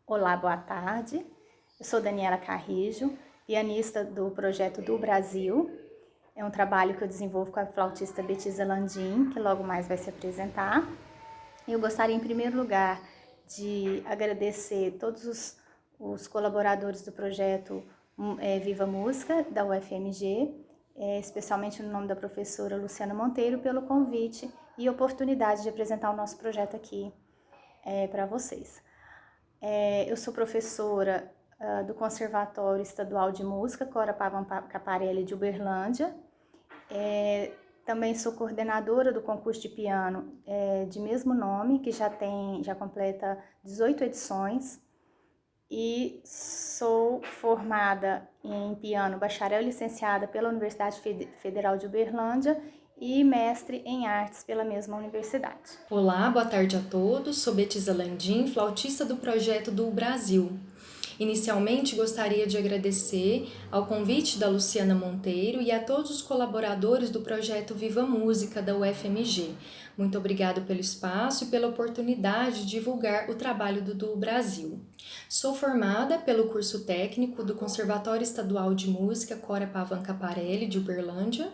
Olá, boa tarde. Eu sou Daniela Carrijo, pianista do projeto do Brasil. É um trabalho que eu desenvolvo com a flautista Betisa Landim, que logo mais vai se apresentar. Eu gostaria, em primeiro lugar, de agradecer todos os colaboradores do projeto Viva Música, da UFMG, especialmente no nome da professora Luciana Monteiro, pelo convite e oportunidade de apresentar o nosso projeto aqui para vocês. Eu sou professora do Conservatório Estadual de Música Cora Pavão Caparelli de Uberlândia. Também sou coordenadora do concurso de piano de mesmo nome, que já completa 18 edições. E sou formada em piano, bacharel e licenciada pela Universidade Federal de Uberlândia e mestre em artes pela mesma universidade. Olá, boa tarde a todos. Sou Betisa Landim, flautista do projeto do Brasil. Inicialmente, gostaria de agradecer ao convite da Luciana Monteiro e a todos os colaboradores do projeto Viva Música da UFMG. Muito obrigado pelo espaço e pela oportunidade de divulgar o trabalho do Brasil. Sou formada pelo curso técnico do Conservatório Estadual de Música Cora Pavão Caparelli de Uberlândia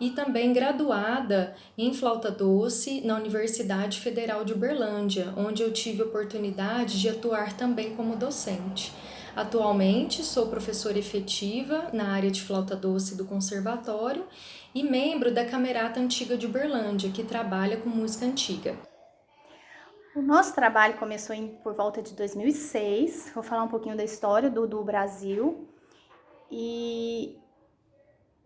e também graduada em flauta doce na Universidade Federal de Uberlândia, onde eu tive a oportunidade de atuar também como docente. Atualmente sou professora efetiva na área de flauta doce do conservatório e membro da Camerata Antiga de Uberlândia, que trabalha com música antiga. O nosso trabalho começou por volta de 2006. Vou falar um pouquinho da história do Brasil e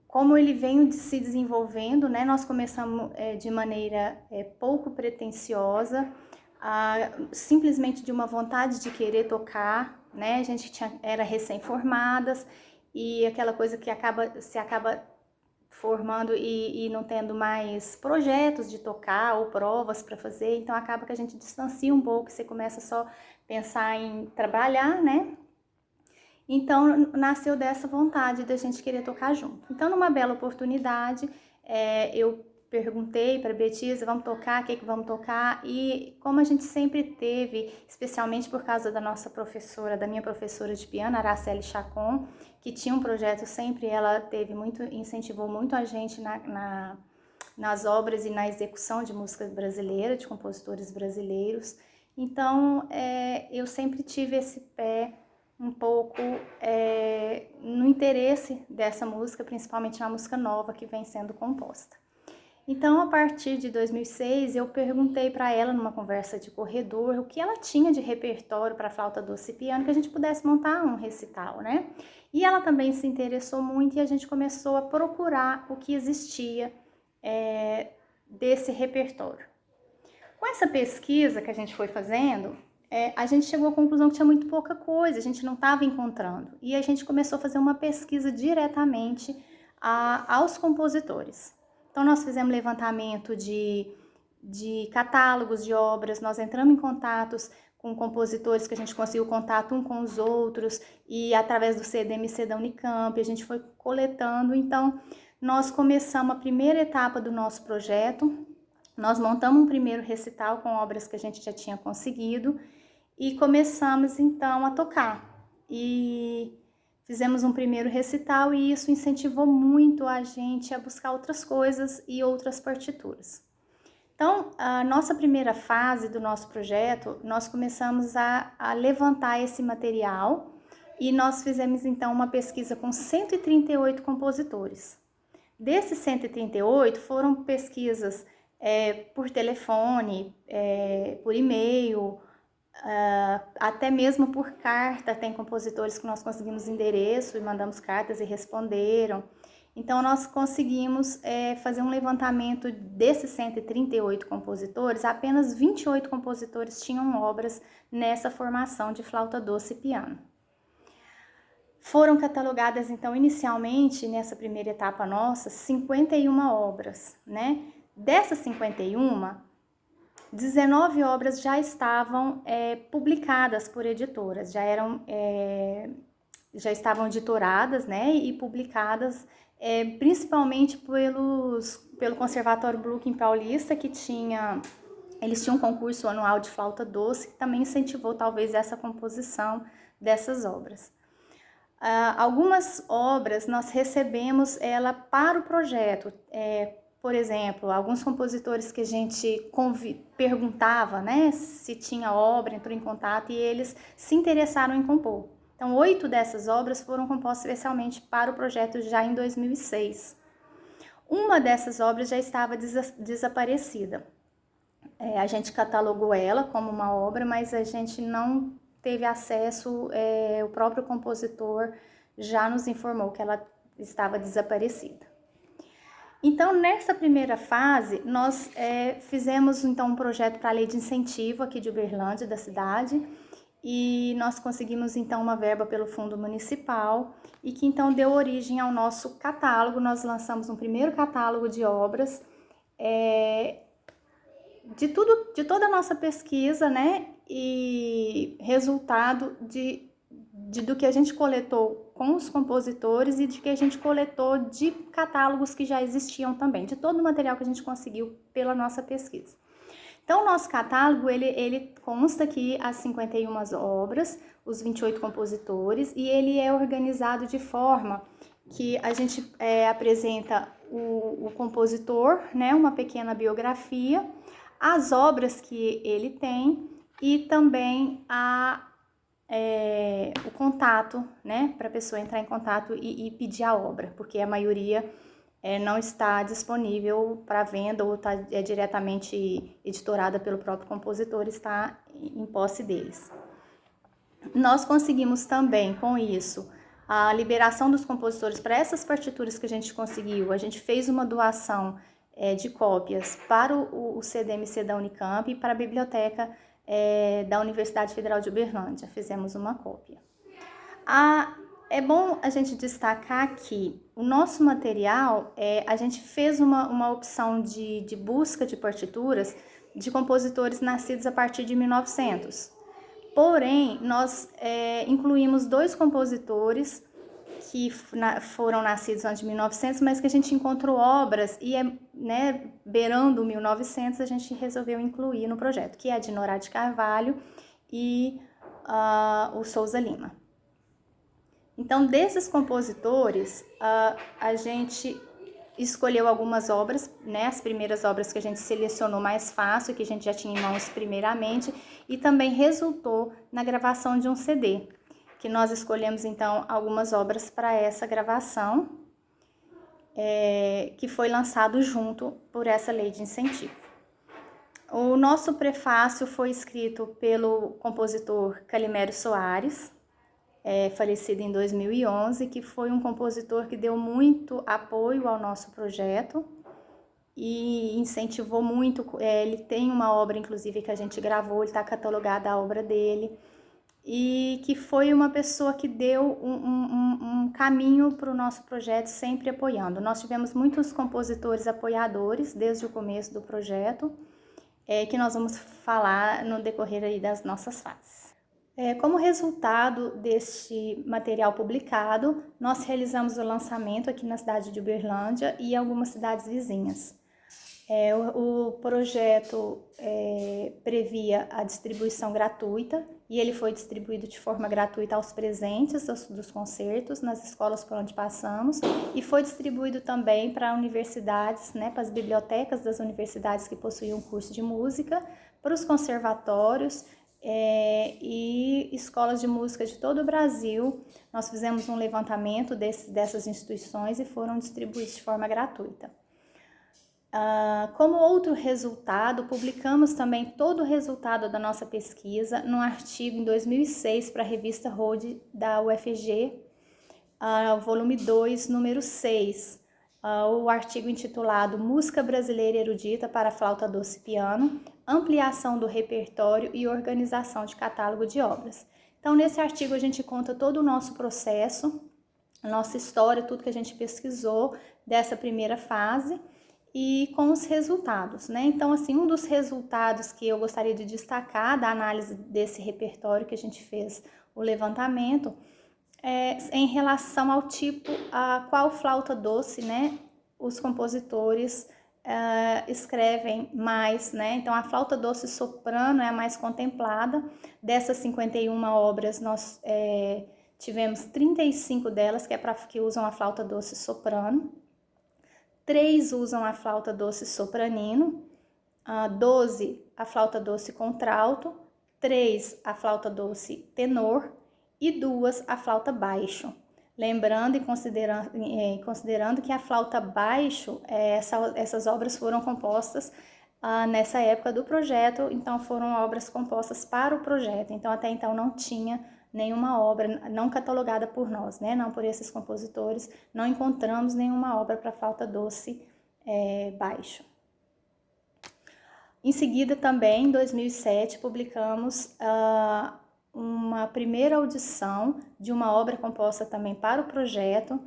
como ele vem se desenvolvendo, né? Nós começamos de maneira pouco pretensiosa, simplesmente de uma vontade de querer tocar, né? A gente era recém-formadas e aquela coisa que se acaba formando e não tendo mais projetos de tocar ou provas para fazer, então acaba que a gente distancia um pouco, você começa só a pensar em trabalhar, né? Então nasceu dessa vontade da gente querer tocar junto. Então, numa bela oportunidade, eu perguntei para a Betisa, vamos tocar, o que vamos tocar? E como a gente sempre teve, especialmente por causa da nossa professora, da minha professora de piano, Araceli Chacon, que tinha um projeto sempre, ela incentivou muito a gente nas obras e na execução de música brasileira, de compositores brasileiros. Então, eu sempre tive esse pé um pouco no interesse dessa música, principalmente na música nova que vem sendo composta. Então, a partir de 2006, eu perguntei para ela, numa conversa de corredor, o que ela tinha de repertório para flauta doce e piano, que a gente pudesse montar um recital, né? E ela também se interessou muito e a gente começou a procurar o que existia desse repertório. Com essa pesquisa que a gente foi fazendo, a gente chegou à conclusão que tinha muito pouca coisa, a gente não estava encontrando. E a gente começou a fazer uma pesquisa diretamente aos compositores. Então, nós fizemos levantamento de catálogos de obras, nós entramos em contatos com compositores que a gente conseguiu contato um com os outros, e através do CDMC da Unicamp, a gente foi coletando. Então, nós começamos a primeira etapa do nosso projeto, nós montamos um primeiro recital com obras que a gente já tinha conseguido, e começamos então a tocar. E fizemos um primeiro recital e isso incentivou muito a gente a buscar outras coisas e outras partituras. Então, a nossa primeira fase do nosso projeto, nós começamos a levantar esse material e nós fizemos então uma pesquisa com 138 compositores. Desses 138 foram pesquisas por telefone, por e-mail, até mesmo por carta. Tem compositores que nós conseguimos endereço e mandamos cartas e responderam. Então, nós conseguimos fazer um levantamento desses 138 compositores, apenas 28 compositores tinham obras nessa formação de flauta doce e piano. Foram catalogadas, então, inicialmente, nessa primeira etapa nossa, 51 obras, né? Dessas 51, 19 obras já estavam publicadas por editoras, já estavam editoradas, né, e publicadas principalmente pelo Conservatório Brooklyn Paulista, que tinha Eles tinham um concurso anual de flauta doce, que também incentivou talvez essa composição dessas obras. Algumas obras nós recebemos ela para o projeto, por exemplo, alguns compositores que a gente perguntava, né, se tinha obra, entrou em contato e eles se interessaram em compor. Então, 8 dessas obras foram compostas especialmente para o projeto já em 2006. Uma dessas obras já estava desaparecida. A gente catalogou ela como uma obra, mas a gente não teve acesso, o próprio compositor já nos informou que ela estava desaparecida. Então, nessa primeira fase, nós fizemos então um projeto para a lei de incentivo aqui de Uberlândia, da cidade, e nós conseguimos então uma verba pelo fundo municipal e que então deu origem ao nosso catálogo. Nós lançamos um primeiro catálogo de obras, de toda a nossa pesquisa, né, e resultado do que a gente coletou com os compositores e de que a gente coletou de catálogos que já existiam também, de todo o material que a gente conseguiu pela nossa pesquisa. Então, o nosso catálogo, ele consta aqui as 51 obras, os 28 compositores, e ele é organizado de forma que a gente apresenta o compositor, né, uma pequena biografia, as obras que ele tem e também o contato, né, para a pessoa entrar em contato e pedir a obra, porque a maioria não está disponível para venda ou é diretamente editorada pelo próprio compositor, está em posse deles. Nós conseguimos também, com isso, a liberação dos compositores para essas partituras que a gente conseguiu. A gente fez uma doação de cópias para o CDMC da Unicamp e para a biblioteca da Universidade Federal de Uberlândia. Fizemos uma cópia. É bom a gente destacar que o nosso material, a gente fez uma opção de busca de partituras de compositores nascidos a partir de 1900. Porém, nós incluímos 2 compositores que foram nascidos antes de 1900, mas que a gente encontrou obras e, né, beirando 1900, a gente resolveu incluir no projeto, que é a Dinorá de Carvalho e o Souza Lima. Então, desses compositores, a gente escolheu algumas obras, né, as primeiras obras que a gente selecionou mais fácil, que a gente já tinha em mãos primeiramente, e também resultou na gravação de um CD, que nós escolhemos então algumas obras para essa gravação, que foi lançado junto por essa lei de incentivo. O nosso prefácio foi escrito pelo compositor Calimério Soares, falecido em 2011, que foi um compositor que deu muito apoio ao nosso projeto e incentivou muito. Ele tem uma obra, inclusive, que a gente gravou, ele está catalogada a obra dele, e que foi uma pessoa que deu um caminho para o nosso projeto, sempre apoiando. Nós tivemos muitos compositores apoiadores desde o começo do projeto, que nós vamos falar no decorrer aí das nossas fases. Como resultado deste material publicado, nós realizamos o lançamento aqui na cidade de Uberlândia e algumas cidades vizinhas. O projeto previa a distribuição gratuita e ele foi distribuído de forma gratuita aos presentes dos concertos nas escolas por onde passamos e foi distribuído também para universidades, né, para as bibliotecas das universidades que possuíam curso de música, para os conservatórios e escolas de música de todo o Brasil. Nós fizemos um levantamento dessas instituições e foram distribuídos de forma gratuita. Como outro resultado, publicamos também todo o resultado da nossa pesquisa num artigo em 2006 para a revista Rode da UFG, volume 2, número 6, o artigo intitulado Música Brasileira Erudita para Flauta Doce e Piano, Ampliação do Repertório e Organização de Catálogo de Obras. Então, nesse artigo a gente conta todo o nosso processo, a nossa história, tudo que a gente pesquisou dessa primeira fase, e com os resultados, né? Então, assim, um dos resultados que eu gostaria de destacar da análise desse repertório que a gente fez o levantamento em relação ao tipo, a qual flauta doce, né, os compositores escrevem mais, né? Então, a flauta doce soprano é a mais contemplada. Dessas 51 obras, nós tivemos 35 delas que usam a flauta doce soprano, 3 usam a flauta doce sopranino, 12 a flauta doce contralto, 3 a flauta doce tenor e 2 a flauta baixo. Lembrando e considerando que a flauta baixo, essas obras foram compostas nessa época do projeto, então foram obras compostas para o projeto. Então até então não tinha nenhuma obra, não catalogada por nós, né? Não por esses compositores, não encontramos nenhuma obra para flauta doce baixo. Em seguida, também, em 2007, publicamos uma primeira audição de uma obra composta também para o projeto,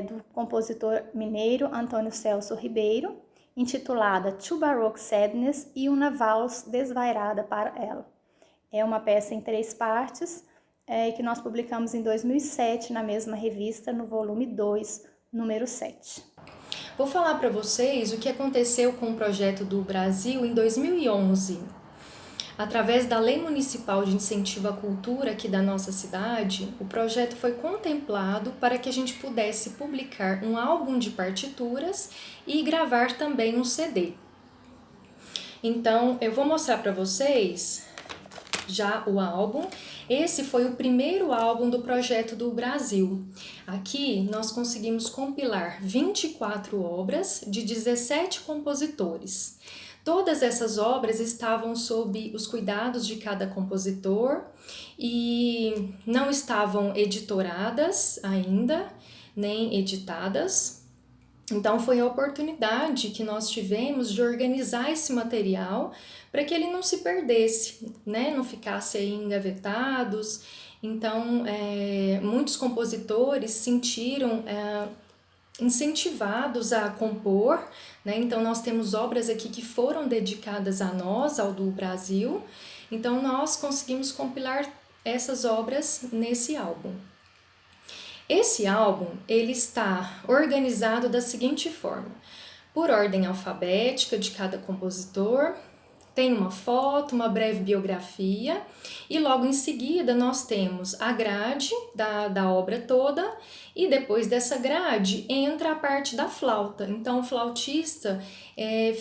do compositor mineiro Antônio Celso Ribeiro, intitulada To Baroque Sadness e uma valse desvairada para ela. É uma peça em 3 partes, que nós publicamos em 2007 na mesma revista, no volume 2, número 7. Vou falar para vocês o que aconteceu com o projeto do Brasil em 2011. Através da Lei Municipal de Incentivo à Cultura aqui da nossa cidade, o projeto foi contemplado para que a gente pudesse publicar um álbum de partituras e gravar também um CD. Então, eu vou mostrar para vocês já o álbum. Esse foi o primeiro álbum do projeto do Brasil. Aqui nós conseguimos compilar 24 obras de 17 compositores. Todas essas obras estavam sob os cuidados de cada compositor e não estavam editoradas ainda, nem editadas. Então foi a oportunidade que nós tivemos de organizar esse material para que ele não se perdesse, né? Não ficasse aí engavetados. Então muitos compositores sentiram incentivados a compor, né? Então nós temos obras aqui que foram dedicadas a nós, ao do Brasil. Então nós conseguimos compilar essas obras nesse álbum. Esse álbum, ele está organizado da seguinte forma: por ordem alfabética de cada compositor, tem uma foto, uma breve biografia, e logo em seguida nós temos a grade da obra toda, e depois dessa grade entra a parte da flauta. Então o flautista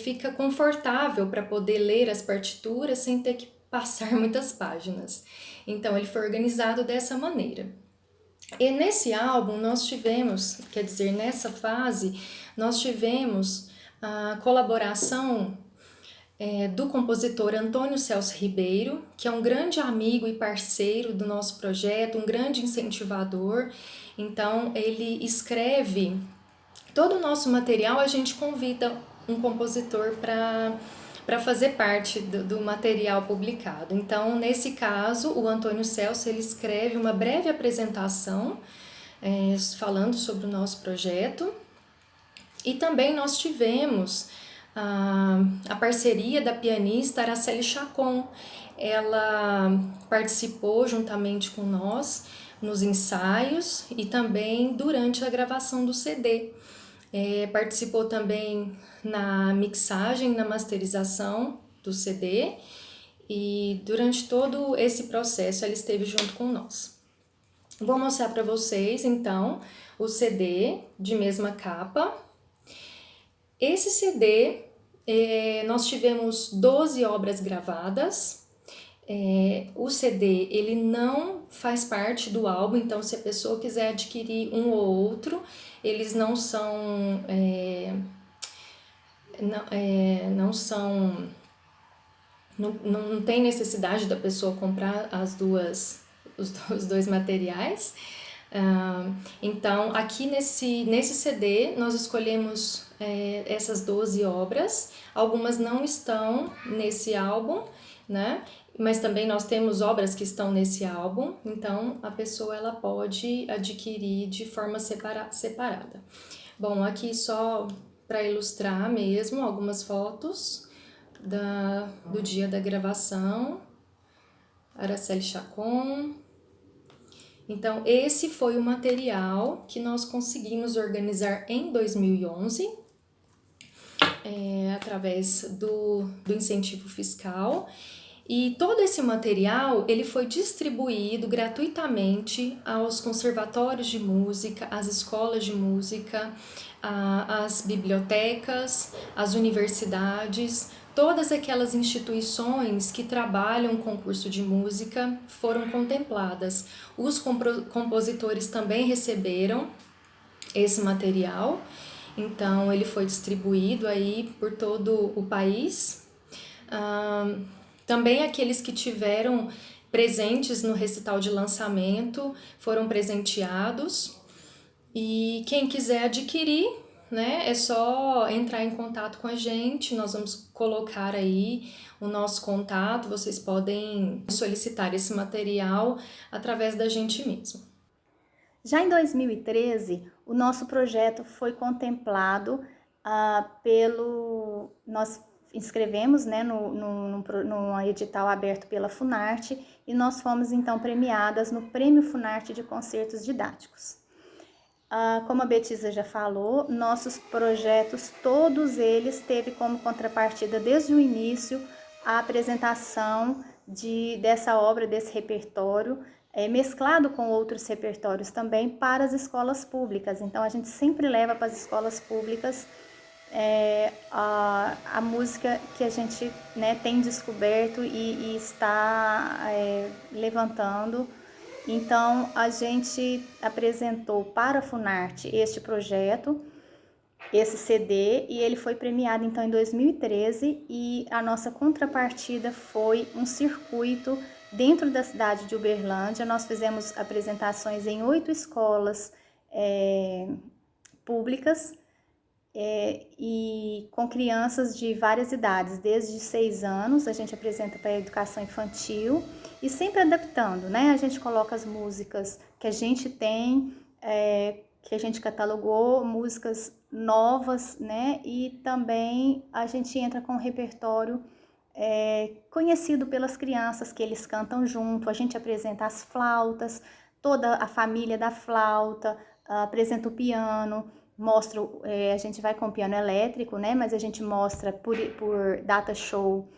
fica confortável para poder ler as partituras sem ter que passar muitas páginas. Então ele foi organizado dessa maneira. E nesse álbum nós tivemos, quer dizer, nessa fase, nós tivemos a colaboração do compositor Antônio Celso Ribeiro, que é um grande amigo e parceiro do nosso projeto, um grande incentivador. Então ele escreve todo o nosso material, a gente convida um compositor para fazer parte do material publicado. Então, nesse caso, o Antônio Celso ele escreve uma breve apresentação falando sobre o nosso projeto. E também nós tivemos a parceria da pianista Araceli Chacon. Ela participou juntamente com nós nos ensaios e também durante a gravação do CD. Participou também na mixagem, na masterização do CD, e durante todo esse processo ela esteve junto com nós. Vou mostrar para vocês então o CD de mesma capa. Esse CD nós tivemos 12 obras gravadas. O CD ele não faz parte do álbum, então se a pessoa quiser adquirir um ou outro, eles não são não tem necessidade da pessoa comprar os dois materiais. Então aqui nesse CD nós escolhemos essas 12 obras. Algumas não estão nesse álbum, né? Mas também nós temos obras que estão nesse álbum, então a pessoa ela pode adquirir de forma separada. Bom, aqui só para ilustrar mesmo algumas fotos do dia da gravação, Araceli Chacon. Então esse foi o material que nós conseguimos organizar em 2011. através do incentivo fiscal. E todo esse material ele foi distribuído gratuitamente aos conservatórios de música, às escolas de música, às bibliotecas, às universidades. Todas aquelas instituições que trabalham com curso de música foram contempladas. Os compositores também receberam esse material, então ele foi distribuído aí por todo o país. Também aqueles que tiveram presentes no recital de lançamento foram presenteados. E quem quiser adquirir, né, é só entrar em contato com a gente. Nós vamos colocar aí o nosso contato. Vocês podem solicitar esse material através da gente mesmo. Já em 2013, o nosso projeto foi contemplado nós inscrevemos, né, no edital aberto pela Funarte, e nós fomos então premiadas no Prêmio Funarte de Concertos Didáticos. Como a Betisa já falou, nossos projetos, todos eles teve como contrapartida desde o início a apresentação dessa obra, desse repertório, mesclado com outros repertórios também para as escolas públicas. Então a gente sempre leva para as escolas públicas a música que a gente, né, tem descoberto e está levantando. Então a gente apresentou para a Funarte este projeto, esse CD, e ele foi premiado então em 2013, e a nossa contrapartida foi um circuito dentro da cidade de Uberlândia. Nós fizemos apresentações em 8 escolas públicas, e com crianças de várias idades, desde 6 anos, a gente apresenta para a educação infantil, e sempre adaptando, né? A gente coloca as músicas que a gente tem, que a gente catalogou, músicas novas, né? E também a gente entra com um repertório conhecido pelas crianças, que eles cantam junto. A gente apresenta as flautas, toda a família da flauta, apresenta o piano, mostra, a gente vai com piano elétrico, né? Mas a gente mostra por data show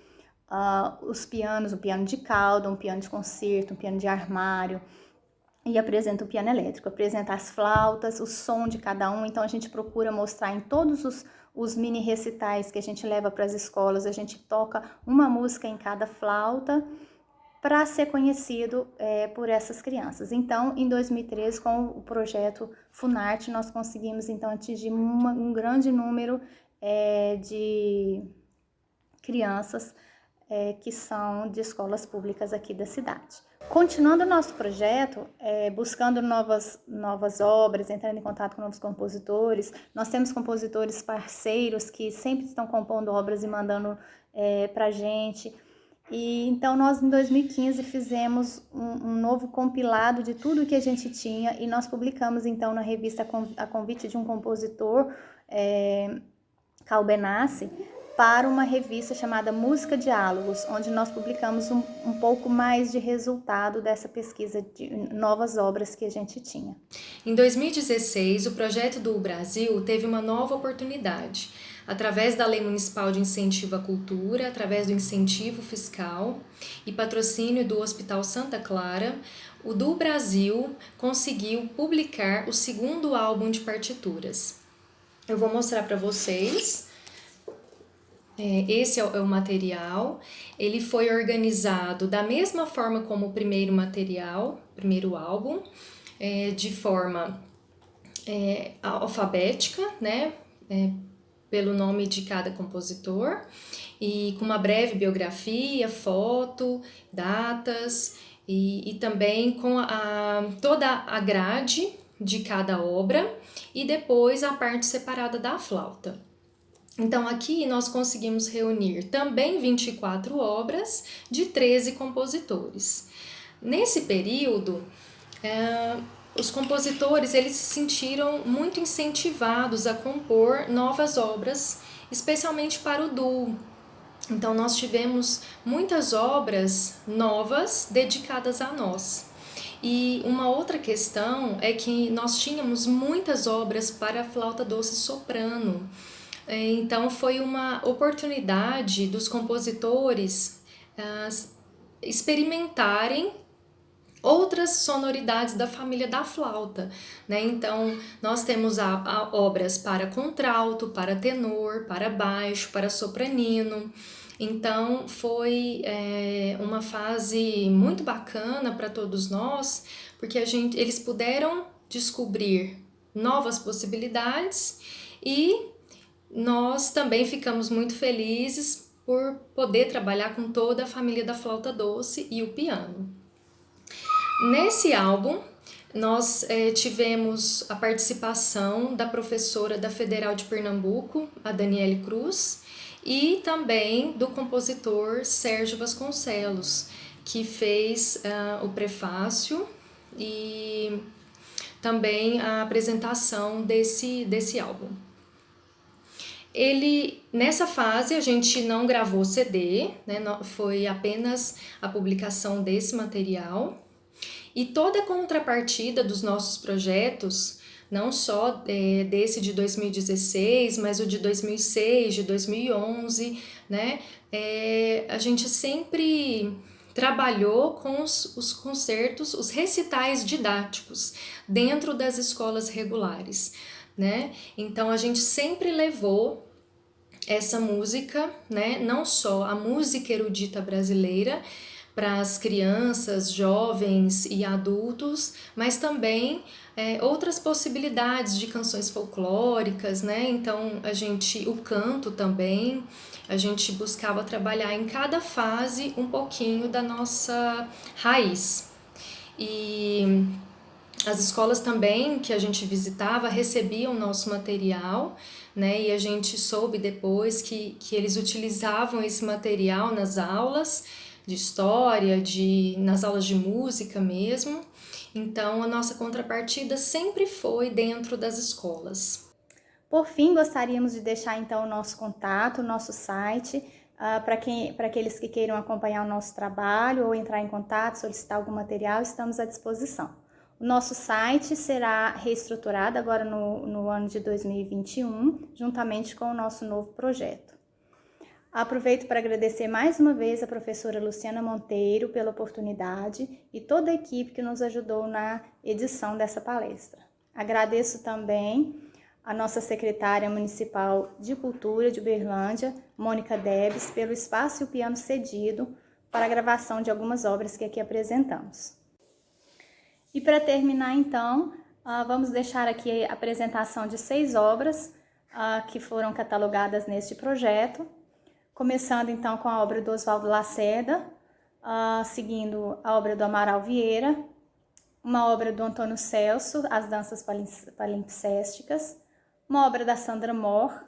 os pianos, um piano de cauda, um piano de concerto, um piano de armário, e apresenta o piano elétrico, apresenta as flautas, o som de cada um. Então a gente procura mostrar em todos os mini recitais que a gente leva para as escolas, a gente toca uma música em cada flauta para ser conhecido por essas crianças. Então, em 2013, com o projeto Funarte, nós conseguimos então atingir um grande número de crianças que são de escolas públicas aqui da cidade. Continuando o nosso projeto, buscando novas obras, entrando em contato com novos compositores, nós temos compositores parceiros que sempre estão compondo obras e mandando para a gente. E então nós em 2015 fizemos um novo compilado de tudo que a gente tinha, e nós publicamos então na revista a convite de um compositor, Cal Benassi, para uma revista chamada Música Diálogos, onde nós publicamos um pouco mais de resultado dessa pesquisa de novas obras que a gente tinha. Em 2016, o projeto do Brasil teve uma nova oportunidade, através da Lei Municipal de Incentivo à Cultura, através do incentivo fiscal e patrocínio do Hospital Santa Clara. O do Brasil conseguiu publicar o 2º álbum de partituras. Eu vou mostrar para vocês. Esse é o material. Ele foi organizado da mesma forma como o primeiro álbum, de forma alfabética, né? Pelo nome de cada compositor, e com uma breve biografia, foto, datas, e também com toda a grade de cada obra, e depois a parte separada da flauta. Então aqui nós conseguimos reunir também 24 obras de 13 compositores. Nesse período, os compositores eles se sentiram muito incentivados a compor novas obras, especialmente para o duo. Então nós tivemos muitas obras novas dedicadas a nós. E uma outra questão é que nós tínhamos muitas obras para flauta doce soprano. Então foi uma oportunidade dos compositores experimentarem outras sonoridades da família da flauta, né? Então, nós temos obras para contralto, para tenor, para baixo, para sopranino. Então, foi uma fase muito bacana para todos nós, porque eles puderam descobrir novas possibilidades e nós também ficamos muito felizes por poder trabalhar com toda a família da flauta doce e o piano. Nesse álbum, nós tivemos a participação da professora da Federal de Pernambuco, a Daniele Cruz, e também do compositor Sérgio Vasconcelos, que fez o prefácio e também a apresentação desse álbum. Nessa fase a gente não gravou CD, né? Foi apenas a publicação desse material. E toda a contrapartida dos nossos projetos, não só desse de 2016, mas o de 2006, de 2011, né? A gente sempre trabalhou com os concertos, os recitais didáticos dentro das escolas regulares, né? Então a gente sempre levou essa música, né? Não só a música erudita brasileira, para as crianças, jovens e adultos, mas também outras possibilidades de canções folclóricas, né? Então o canto também, a gente buscava trabalhar em cada fase um pouquinho da nossa raiz. E as escolas também que a gente visitava recebiam nosso material, né? E a gente soube depois que eles utilizavam esse material nas aulas de história, nas aulas de música mesmo. Então, a nossa contrapartida sempre foi dentro das escolas. Por fim, gostaríamos de deixar então o nosso contato, o nosso site, para aqueles que queiram acompanhar o nosso trabalho ou entrar em contato, solicitar algum material, estamos à disposição. O nosso site será reestruturado agora no ano de 2021, juntamente com o nosso novo projeto. Aproveito para agradecer mais uma vez a professora Luciana Monteiro pela oportunidade e toda a equipe que nos ajudou na edição dessa palestra. Agradeço também a nossa secretária municipal de Cultura de Uberlândia, Mônica Debs, pelo espaço e o piano cedido para a gravação de algumas obras que aqui apresentamos. E para terminar, então, vamos deixar aqui a apresentação de 6 obras que foram catalogadas neste projeto, começando então com a obra do Oswaldo Lacerda, seguindo a obra do Amaral Vieira, uma obra do Antônio Celso, As Danças Palimpsesticas, uma obra da Sandra Mor,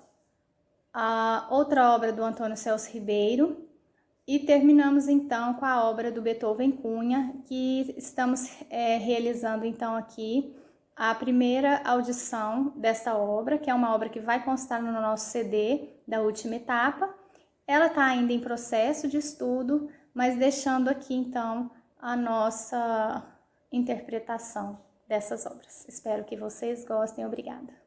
outra obra do Antônio Celso Ribeiro, e terminamos então com a obra do Beethoven Cunha, que estamos realizando então aqui a primeira audição desta obra, que é uma obra que vai constar no nosso CD da última etapa. Ela está ainda em processo de estudo, mas deixando aqui então a nossa interpretação dessas obras. Espero que vocês gostem. Obrigada.